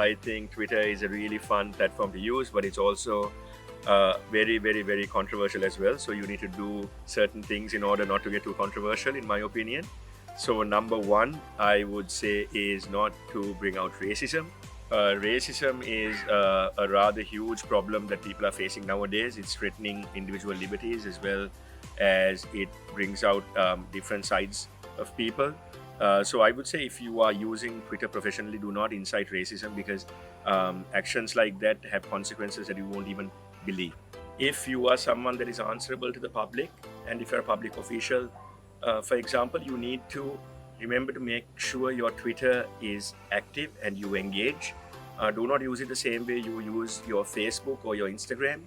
I think Twitter is a really fun platform to use, but it's also very, very, very controversial as well. So you need to do certain things in order not to get too controversial, in my opinion. So number one, I would say, is not to bring out racism. Racism is a rather huge problem that people are facing nowadays. It's threatening individual liberties as well as it brings out different sides of people. So I would say if you are using Twitter professionally, do not incite racism because actions like that have consequences that you won't even believe. If you are someone that is answerable to the public and if you're a public official, for example, you need to remember to make sure your Twitter is active and you engage. Do not use it the same way you use your Facebook or your Instagram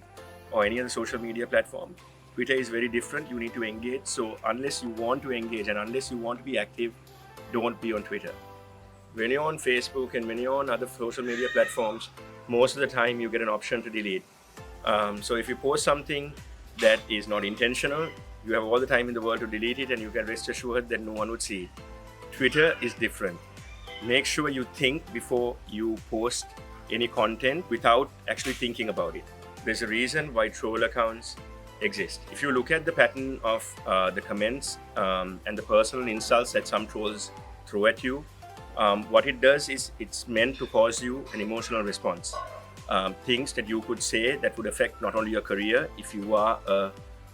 or any other social media platform. Twitter is very different. You need to engage. So unless you want to engage and unless you want to be active, don't be on Twitter. When you're on Facebook and when you're on other social media platforms, most of the time you get an option to delete. So if you post something that is not intentional, you have all the time in the world to delete it and you can rest assured that no one would see it. Twitter is different. Make sure you think before you post any content without actually thinking about it. There's a reason why troll accounts exist. If you look at the pattern of the comments and the personal insults that some trolls throw at you, what it does is it's meant to cause you an emotional response. Things that you could say that would affect not only your career, if you are,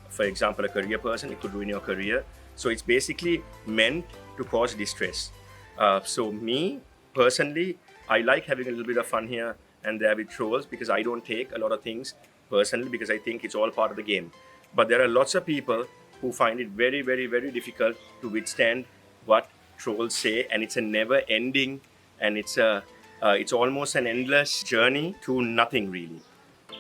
for example, a career person, it could ruin your career. So it's basically meant to cause distress. So me, personally, I like having a little bit of fun here and there with trolls because I don't take a lot of things personally because I think it's all part of the game. But there are lots of people who find it very, very, very difficult to withstand what trolls say, and it's a never-ending, and it's almost an endless journey to nothing really.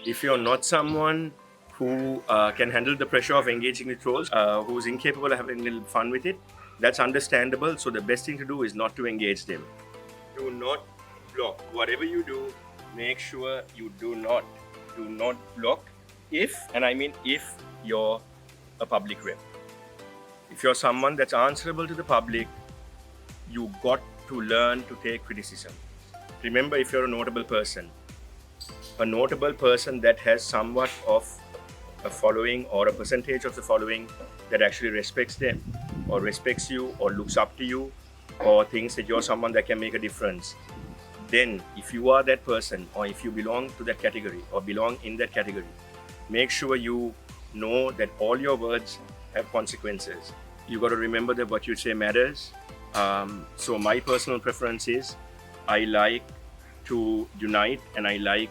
If you're not someone who can handle the pressure of engaging with trolls, who's incapable of having a little fun with it, that's understandable. So the best thing to do is not to engage them. Do not block. Whatever you do, make sure you do not block if, and I mean if, you're a public rep. If you're someone that's answerable to the public, you got to learn to take criticism. Remember, if you're a notable person that has somewhat of a following or a percentage of the following that actually respects them or respects you or looks up to you or thinks that you're someone that can make a difference, then if you are that person or if you belong to that category or belong in that category, make sure you know that all your words have consequences. You got to remember that what you say matters. So my personal preference is I like to unite and I like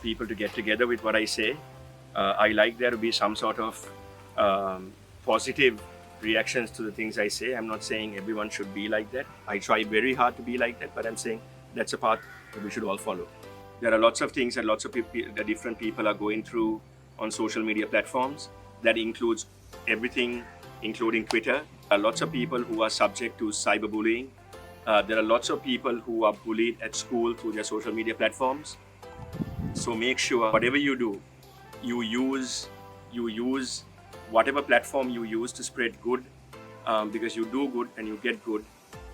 people to get together with what I say. I like there to be some sort of positive reactions to the things I say. I'm not saying everyone should be like that. I try very hard to be like that, but I'm saying that's a path that we should all follow. There are lots of things that lots of different people are going through on social media platforms. That includes everything, including Twitter. There are lots of people who are subject to cyberbullying. There are lots of people who are bullied at school through their social media platforms. So make sure whatever you do, you use whatever platform you use to spread good, because you do good and you get good,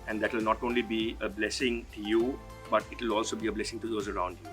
and that will not only be a blessing to you, but it will also be a blessing to those around you.